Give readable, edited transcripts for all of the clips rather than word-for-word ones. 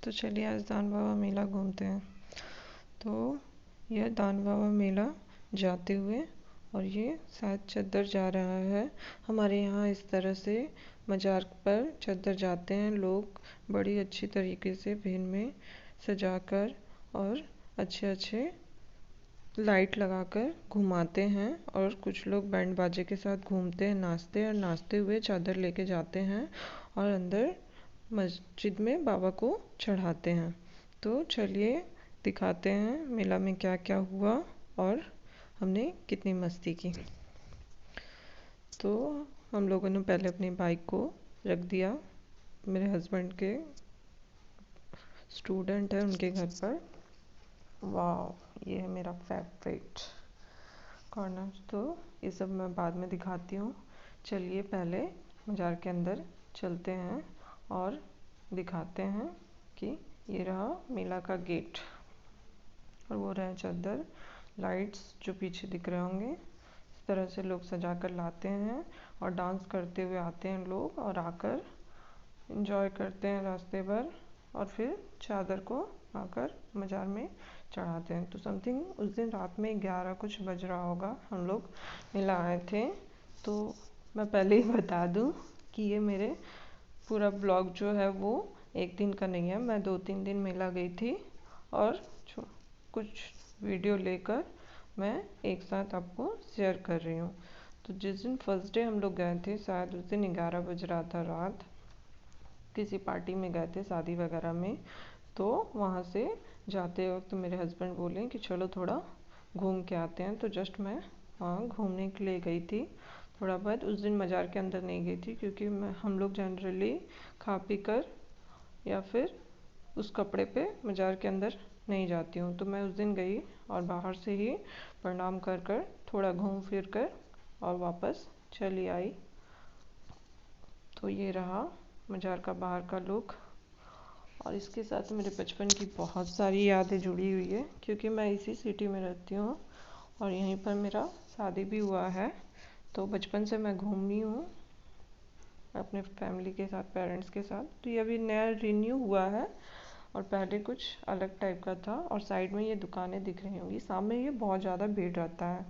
तो चलिए आज दान बाबा मेला घूमते हैं। तो यह दान बाबा मेला जाते हुए और ये शायद चद्दर जा रहा है। हमारे यहाँ इस तरह से मज़ार पर चद्दर जाते हैं लोग, बड़ी अच्छी तरीके से भीड़ में सजाकर और अच्छे अच्छे लाइट लगाकर घुमाते हैं। और कुछ लोग बैंड बाजे के साथ घूमते हैं, नाचते और नाचते हुए चादर लेके जाते हैं और अंदर मस्जिद में बाबा को चढ़ाते हैं। तो चलिए दिखाते हैं मेला में क्या क्या हुआ और हमने कितनी मस्ती की। तो हम लोगों ने पहले अपनी बाइक को रख दिया मेरे हस्बैंड के स्टूडेंट है उनके घर पर। वाह, ये है मेरा फेवरेट कॉर्नर। तो ये सब मैं बाद में दिखाती हूँ। चलिए पहले मज़ार के अंदर चलते हैं और दिखाते हैं कि ये रहा मेला का गेट और वो रहे चद्दर, लाइट्स जो पीछे दिख रहे होंगे। इस तरह से लोग सजा कर लाते हैं और डांस करते हुए आते हैं लोग और आकर एंजॉय करते हैं रास्ते भर और फिर चादर को आकर मज़ार में चढ़ाते हैं। तो समथिंग उस दिन रात में 11 कुछ बज रहा होगा, हम लोग मेला आए थे। तो मैं पहले ही बता दूं कि ये मेरे पूरा ब्लॉग जो है वो एक दिन का नहीं है, मैं 2-3 दिन मेला गई थी और कुछ वीडियो लेकर मैं एक साथ आपको शेयर कर रही हूँ। तो जिस दिन फर्स्ट डे हम लोग गए थे, शायद उस दिन 11 बज रहा था रात, किसी पार्टी में गए थे, शादी वगैरह में। तो वहाँ से जाते वक्त मेरे हस्बैंड बोले कि चलो थोड़ा घूम के आते हैं। तो जस्ट मैं वहाँ घूमने के लिए गई थी थोड़ा बहुत। उस दिन मज़ार के अंदर नहीं गई थी क्योंकि हम लोग जनरली खा पी कर या फिर उस कपड़े पे मज़ार के अंदर नहीं जाती हूँ। तो मैं उस दिन गई और बाहर से ही प्रणाम कर कर थोड़ा घूम फिर कर और वापस चली आई। तो ये रहा मज़ार का बाहर का लुक और इसके साथ मेरे बचपन की बहुत सारी यादें जुड़ी हुई है क्योंकि मैं इसी सिटी में रहती हूँ और यहीं पर मेरा शादी भी हुआ है। तो बचपन से मैं घूमी हूँ अपने फैमिली के साथ, पेरेंट्स के साथ। तो ये अभी नया रिन्यू हुआ है और पहले कुछ अलग टाइप का था। और साइड में ये दुकानें दिख रही होंगी, सामने ये बहुत ज़्यादा भीड़ रहता है,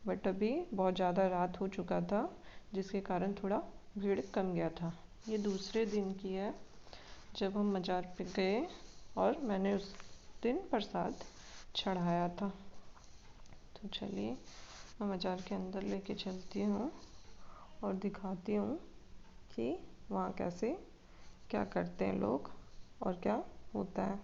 बट अभी बहुत ज़्यादा रात हो चुका था जिसके कारण थोड़ा भीड़ कम गया था। ये दूसरे दिन की है जब हम मज़ार पे गए और मैंने उस दिन प्रसाद चढ़ाया था। तो चलिए मैं मज़ार के अंदर लेके चलती हूँ और दिखाती हूँ कि वहाँ कैसे क्या करते हैं लोग और क्या होता है।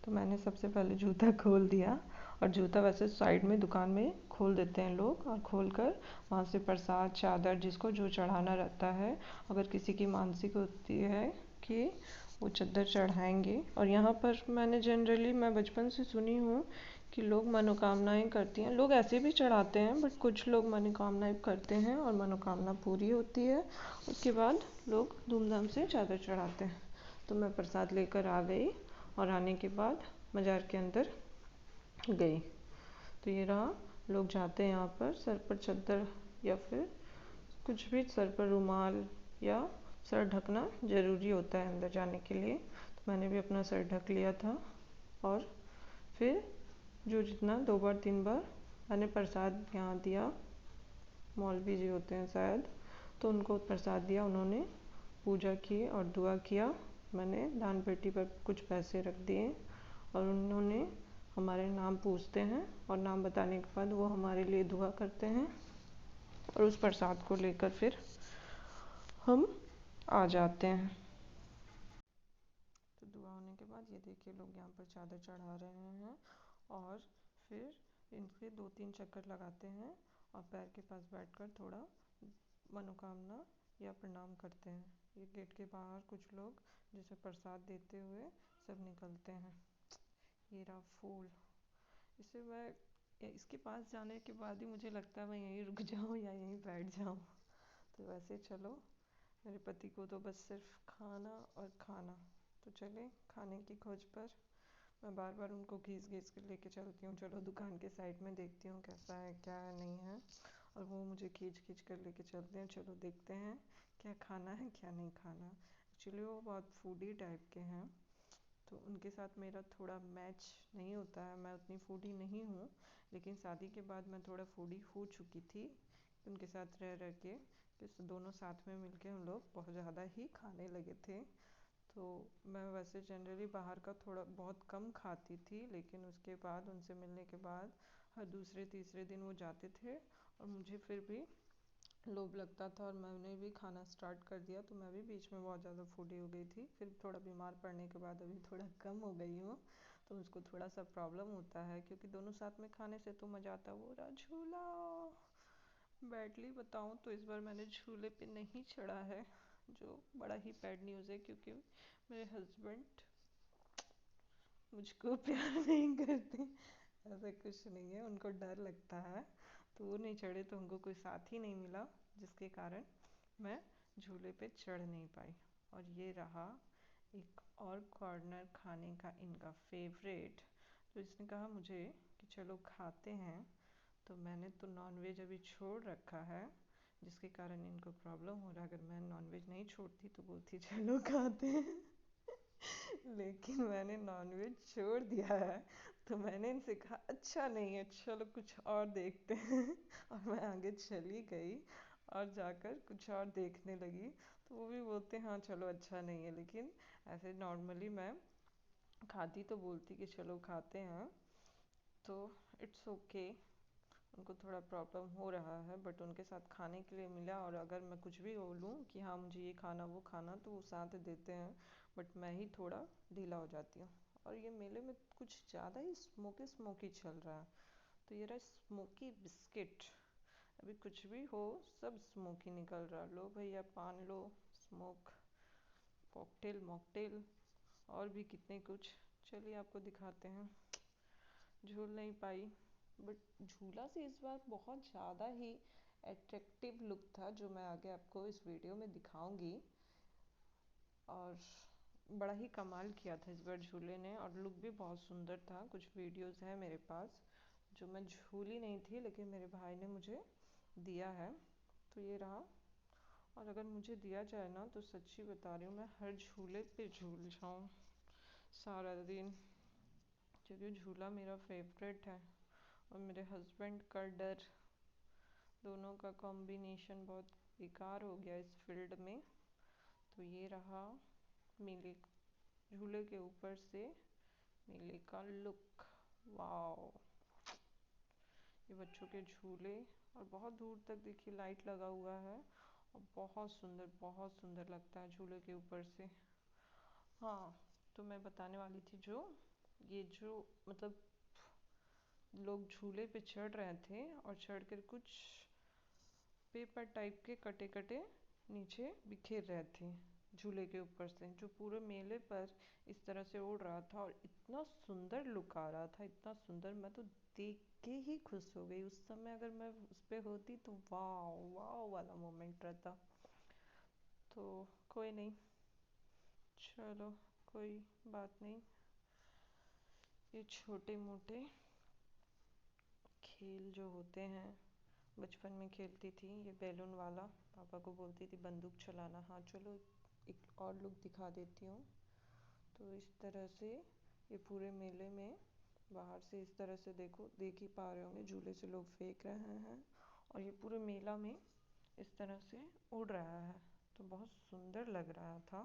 तो मैंने सबसे पहले जूता खोल दिया और जूता वैसे साइड में दुकान में खोल देते हैं लोग और खोल कर वहाँ से प्रसाद, चादर, जिसको जो चढ़ाना रहता है, अगर किसी की मानसिक होती है कि वो चद्दर चढ़ाएंगे। और यहाँ पर मैं बचपन से सुनी हूँ कि लोग मनोकामनाएं करती हैं, लोग ऐसे भी चढ़ाते हैं बट कुछ लोग मनोकामनाएं करते हैं और मनोकामना पूरी होती है। उसके बाद लोग धूमधाम से चादर चढ़ाते हैं। तो मैं प्रसाद लेकर आ गई और आने के बाद मज़ार के अंदर गई। तो ये रहा, लोग जाते हैं यहाँ पर सर पर चद्दर या फिर कुछ भी, सर पर रुमाल या सर ढकना ज़रूरी होता है अंदर जाने के लिए। तो मैंने भी अपना सर ढक लिया था और फिर जो जितना 2-3 बार मैंने प्रसाद यहाँ दिया, मौलवी जी होते हैं शायद, तो उनको प्रसाद दिया, उन्होंने पूजा की और दुआ किया। मैंने दान पेटी पर कुछ पैसे रख दिए और उन्होंने हमारे नाम पूछते हैं और नाम बताने के बाद वो हमारे लिए दुआ करते हैं और उस प्रसाद को लेकर फिर हम आ जाते हैं। तो दुआ होने के बाद ये देखिए लोग यहाँ पर चादर चढ़ा रहे हैं और फिर इनसे 2-3 चक्कर लगाते हैं और पैर के पास बैठकर थोड़ा मनोकामना या प्रणाम करते हैं। ये गेट के बाहर कुछ लोग जिसे प्रसाद देते हुए सब निकलते हैं। ये रहा फूल, इसे मैं इसके पास जाने के बाद ही मुझे लगता है मैं यहीं रुक जाऊँ या यहीं बैठ जाऊँ। तो वैसे चलो, मेरे पति को तो बस सिर्फ खाना और खाना। तो चले खाने की खोज पर। मैं बार बार उनको घीस घीस कर लेके चलती हूँ, चलो दुकान के साइड में देखती हूँ कैसा है क्या है नहीं है, और वो मुझे खींच खींच कर लेके चलते हैं, चलो देखते हैं क्या खाना है क्या नहीं खाना। एक्चुअली वो बहुत फूडी टाइप के हैं तो उनके साथ मेरा थोड़ा मैच नहीं होता है, मैं उतनी फूडी नहीं हूँ। लेकिन शादी के बाद मैं थोड़ा फूडी हो चुकी थी उनके साथ रह रह के, तो दोनों साथ में मिलके हम लोग बहुत ज़्यादा ही खाने लगे थे। तो मैं वैसे जनरली बाहर का थोड़ा बहुत कम खाती थी, लेकिन उसके बाद उनसे मिलने के बाद हर दूसरे तीसरे दिन वो जाते थे और मुझे फिर भी लोभ लगता था और मैंने भी खाना स्टार्ट कर दिया। तो मैं भी बीच में बहुत ज़्यादा फूडी हो गई थी, फिर थोड़ा बीमार पड़ने के बाद अभी थोड़ा कम हो गई हूँ। तो मुझको थोड़ा सा प्रॉब्लम होता है, क्योंकि दोनों साथ में खाने से तो मज़ा आता है। वो रहा झूला। बैडली बताऊँ तो इस बार मैंने झूले पे नहीं चढ़ा है, जो बड़ा ही बैड न्यूज़ है, क्योंकि मेरे हस्बैंड मुझको प्यार नहीं करते। ऐसा कुछ नहीं है, उनको डर लगता है, तो वो नहीं चढ़े, तो उनको कोई साथ ही नहीं मिला, जिसके कारण मैं झूले पे चढ़ नहीं पाई। और ये रहा एक और कॉर्नर खाने का इनका फेवरेट। तो इसने कहा मुझे कि चलो खाते हैं। तो मैंने तो नॉनवेज अभी छोड़ रखा है, जिसके कारण इनको प्रॉब्लम हो रहा है। अगर मैं नॉनवेज नहीं छोड़ती तो बोलती चलो खाते हैं। लेकिन मैंने नॉनवेज छोड़ दिया है, तो मैंने इनसे कहा अच्छा नहीं है, चलो कुछ और देखते हैं। और मैं आगे चली गई और जाकर कुछ और देखने लगी। तो वो भी बोलते हाँ चलो अच्छा नहीं है, लेकिन ऐसे नॉर्मली मैं खाती तो बोलती कि चलो खाते हैं। तो इट्स ओके, उनको थोड़ा प्रॉब्लम हो रहा है, बट उनके साथ खाने के लिए मिला। और अगर मैं कुछ भी बोलूँ कि हाँ मुझे ये खाना वो खाना, तो वो साथ देते हैं, बट मैं ही थोड़ा ढीला हो जाती हूँ। और ये मेले में कुछ ज़्यादा ही स्मोकी स्मोकी चल रहा है। तो ये रहा स्मोकी बिस्किट। अभी कुछ भी हो सब स्मोकी निकल रहा। लो भैया पान लो, स्मोक, कॉकटेल मॉकटेल और भी कितने कुछ। चलिए आपको दिखाते हैं। झूल नहीं पाई, बट झूला से इस बार बहुत ज़्यादा ही अट्रैक्टिव लुक था, जो मैं आगे आपको इस वीडियो में दिखाऊंगी। और बड़ा ही कमाल किया था इस बार झूले ने, और लुक भी बहुत सुंदर था। कुछ वीडियोस हैं मेरे पास जो मैं झूली नहीं थी, लेकिन मेरे भाई ने मुझे दिया है। तो ये रहा। और अगर मुझे दिया जाए ना, तो सच्ची बता रही हूँ, मैं हर झूले पे झूल जाऊँ सारा दिन, क्योंकि झूला मेरा फेवरेट है। और मेरे हस्बैंड का डर, दोनों का कॉम्बिनेशन बहुत बेकार हो गया इस फील्ड में। तो ये रहा मेले, झूले के ऊपर से मेले का लुक। वाओ, ये बच्चों के झूले, और बहुत दूर तक देखिए लाइट लगा हुआ है, और बहुत सुंदर लगता है झूले के ऊपर से। हाँ, तो मैं बताने वाली थी, ये जो मतलब लोग झूले पे चढ़ रहे थे और चढ़कर कुछ पेपर टाइप के कटे कटे नीचे बिखेर रहे थे झूले के ऊपर से, जो पूरे मेले पर इस तरह से उड़ रहा था। और इतना सुंदर लुक आ रहा था, इतना सुंदर, मैं तो देख के ही खुश हो गई। उस समय अगर मैं उस पे होती तो वाह वाह वाला मोमेंट रहता। तो कोई नहीं, चलो कोई बात नहीं। ये छोटे मोटे खेल जो होते हैं, बचपन में खेलती थी। ये बैलून वाला, पापा को बोलती थी बंदूक चलाना। हाँ चलो एक और लुक दिखा देती हूँ। तो इस तरह से ये पूरे मेले में बाहर से इस तरह से देखो, देख ही पा रहे होंगे, झूले से लोग फेंक रहे हैं और ये पूरे मेला में इस तरह से उड़ रहा है। तो बहुत सुंदर लग रहा था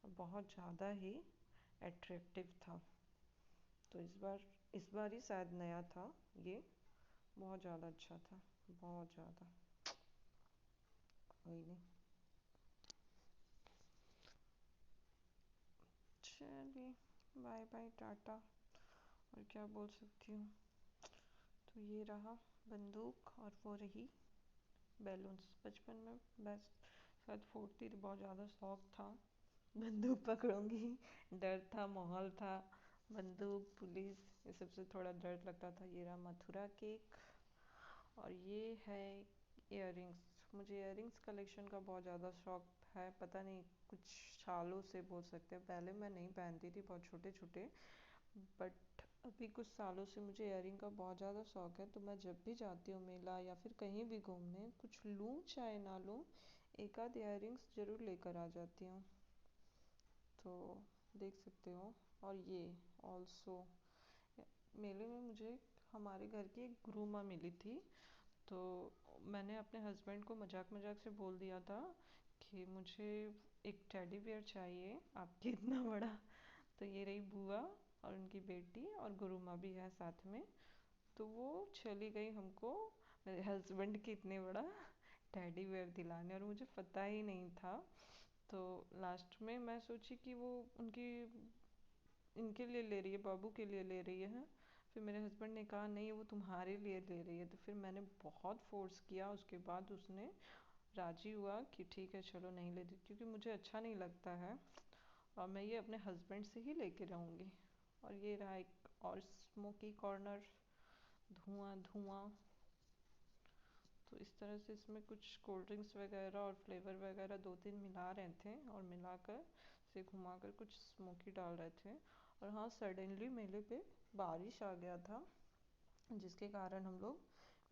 और बहुत ज़्यादा ही अट्रैक्टिव था। तो इस बार ही शायद नया था ये, बहुत ज़्यादा अच्छा था, बहुत ज़्यादा। कोई नहीं, चलिए बाय बाय टाटा, और क्या बोल सकती हूँ। तो ये रहा बंदूक और वो रही बैलून्स। बचपन में बस शायद फोड़ती थी, बहुत ज़्यादा शौक था। बंदूक पकड़ूंगी, डर था, माहौल था, बंदूक पुलिस ये सबसे थोड़ा डर लगता था। ये रहा मथुरा केक, और ये है इयररिंग्स। मुझे इयररिंग्स कलेक्शन का बहुत ज़्यादा शौक है, पता नहीं कुछ सालों से बोल सकते हैं। पहले मैं नहीं पहनती थी, बहुत छोटे छोटे, बट अभी कुछ सालों से मुझे इयररिंग का बहुत ज़्यादा शौक है। तो मैं जब भी जाती हूँ मेला या फिर कहीं भी घूमने, कुछ लूँ चाहे ना लूँ, एक आध इयररिंग्स ज़रूर लेकर आ जाती हूँ। तो देख सकते हो और ये ऑल्सो मेले में मुझे हमारे घर की एक गुरुमा मिली थी। तो मैंने अपने हस्बैंड को मजाक मजाक से बोल दिया था कि मुझे एक टेडी बियर चाहिए आपके इतना बड़ा। तो ये रही बुआ और उनकी बेटी और गुरुमा भी है साथ में। तो वो चली गई हमको मेरे हस्बैंड के इतने बड़ा टेडी बेयर दिलाने, और मुझे पता ही नहीं था। तो लास्ट में मैं सोची कि वो उनकी इनके लिए ले रही है, बाबू के लिए ले रही है। फिर मेरे हस्बैंड ने कहा नहीं वो तुम्हारे लिए ले रही है। तो फिर मैंने बहुत फोर्स किया, उसके बाद उसने राजी हुआ कि ठीक है चलो नहीं ले दी, क्योंकि मुझे अच्छा नहीं लगता है और मैं ये अपने हस्बैंड से ही लेके रहूँगी। और ये रहा एक और स्मोकी कॉर्नर, धुआं धुआं। तो इस तरह से इसमें कुछ कोल्ड ड्रिंक्स वगैरह और फ्लेवर वगैरह दो तीन मिला रहे थे और मिलाकर से घुमाकर कुछ स्मोकी डाल रहे थे। और हाँ, सडनली मेले पे बारिश आ गया था, जिसके कारण हम लोग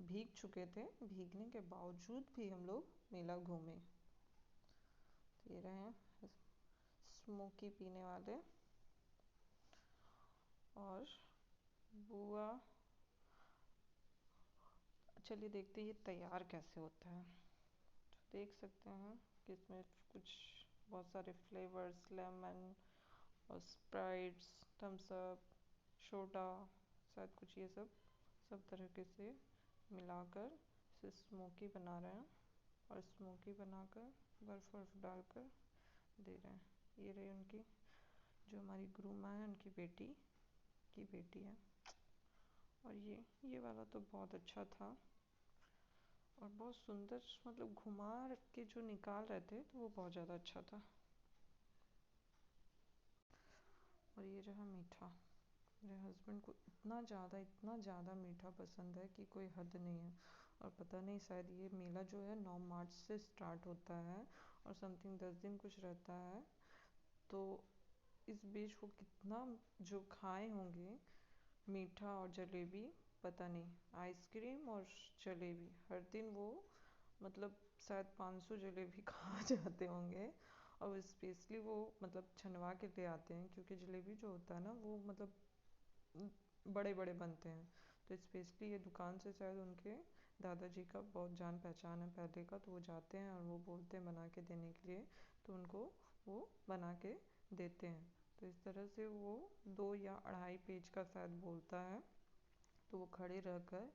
भीग चुके थे। भीगने के बावजूद भी हम लोग मेला घूमे। तो ये रहे स्मोकी पीने वाले। और बुआ, चलिए देखते हैं ये तैयार कैसे होता है। तो देख सकते हैं कि इसमें कुछ बहुत सारे फ्लेवर्स, लेमन और स्प्राइट्स, थम्स अप, सोडा, शायद कुछ ये सब सब तरीके से मिलाकर इसे स्मोकी बना रहे हैं। और स्मोकी बनाकर बर्फ़ वर्फ डालकर दे रहे हैं। ये रही उनकी जो हमारी गुरुमा है, उनकी बेटी की बेटी है। और ये वाला तो बहुत अच्छा था और बहुत सुंदर, मतलब घुमा के जो निकाल रहे थे तो वो बहुत ज़्यादा अच्छा था। और ये रहा मीठा। मेरे हस्बैंड को इतना ज़्यादा मीठा पसंद है कि कोई हद नहीं है। और पता नहीं, शायद ये मेला जो है 9 मार्च से स्टार्ट होता है और समथिंग 10 दिन कुछ रहता है। तो इस बीच वो कितना जो खाए होंगे मीठा और जलेबी, पता नहीं। आइसक्रीम और जलेबी हर दिन वो, मतलब शायद 500 जलेबी खा जाते होंगे। और स्पेशली वो मतलब छनवा के ले आते हैं, क्योंकि जलेबी जो होता है ना वो मतलब बड़े बड़े बनते हैं। तो स्पेशली ये दुकान से शायद उनके दादाजी का बहुत जान पहचान है पहले का, तो वो जाते हैं और वो बोलते हैं बना के देने के लिए, तो उनको वो बना के देते हैं। तो इस तरह से वो 2 या 2.5 पेज का शायद बोलता है। तो वो खड़े रहकर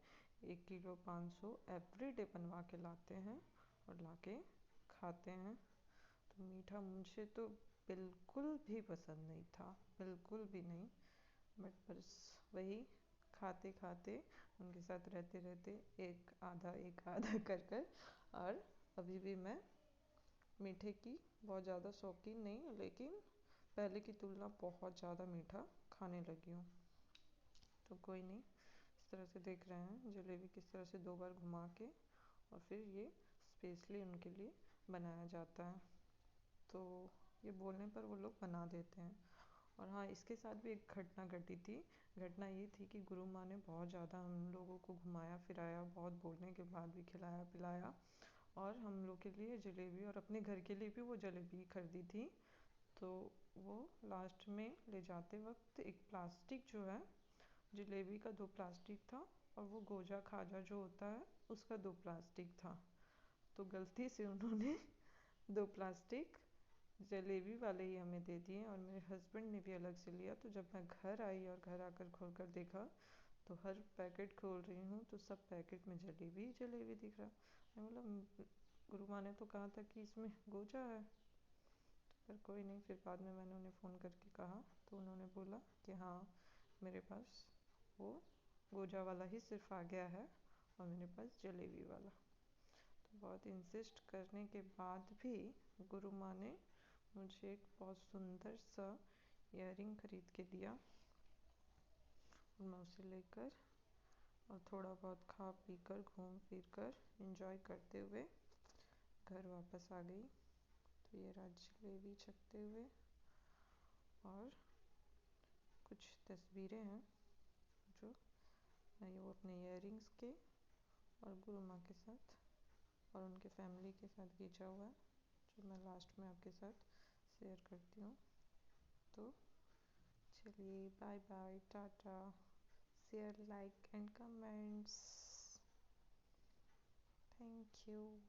1 किलो 500 एवरीडे बनवा के लाते हैं और लाके खाते हैं। तो मीठा मुझे तो बिल्कुल भी पसंद नहीं था, बिल्कुल भी नहीं। बट बस वही खाते खाते उनके साथ रहते रहते एक आधा कर कर, और अभी भी मैं मीठे की बहुत ज़्यादा शौकीन नहीं, लेकिन पहले की तुलना बहुत ज़्यादा मीठा खाने लगी हूँ। तो कोई नहीं, इस तरह से देख रहे हैं जलेबी किस तरह से 2 बार घुमा के और फिर ये स्पेशली उनके लिए बनाया जाता है। तो ये बोलने पर वो लोग बना देते हैं। और हाँ, इसके साथ भी एक घटना घटी थी। घटना ये थी कि गुरु माँ ने बहुत ज़्यादा हम लोगों को घुमाया फिराया, बहुत बोलने के बाद भी खिलाया पिलाया। और हम लोग के लिए जलेबी और अपने घर के लिए भी वो जलेबी खरीदी थी। तो वो लास्ट में ले जाते वक्त एक प्लास्टिक जो है, जलेबी का 2 प्लास्टिक था और वो गोजा खाजा जो होता है उसका 2 प्लास्टिक था। तो गलती से उन्होंने 2 प्लास्टिक जलेबी वाले ही हमें दे दिए और मेरे हस्बैंड ने भी अलग से लिया। तो जब मैं घर आई और घर आकर खोल कर देखा तो हर पैकेट खोल रही हूँ तो सब पैकेट में जलेबी जलेबी दिख रहा। मैं बोला गुरु माँ ने तो कहा था कि इसमें गोजा है। तो फिर कोई नहीं, फिर बाद में मैंने उन्हें फ़ोन करके कहा तो उन्होंने बोला कि हाँ मेरे पास वो गोजा वाला ही सिर्फ आ गया है और मेरे पास जलेबी वाला। तो बहुत इंसिस्ट करने के बाद भी गुरु माँ ने मुझे एक बहुत सुंदर सा इयररिंग खरीद के दिया और मैं उसे लेकर और थोड़ा बहुत खा पी कर घूम फिर कर एंजॉय करते हुए घर वापस आ गई। तो ये रहा जलेबी चखते हुए और कुछ तस्वीरें हैं जो मैं वो अपने इयररिंग्स के और गुरु माँ के साथ और उनके फैमिली के साथ खींचा हुआ है, जो मैं लास्ट में आपके साथ शेयर करती हूँ। तो चलिए bye bye, tata. Share, like and comments. Thank you.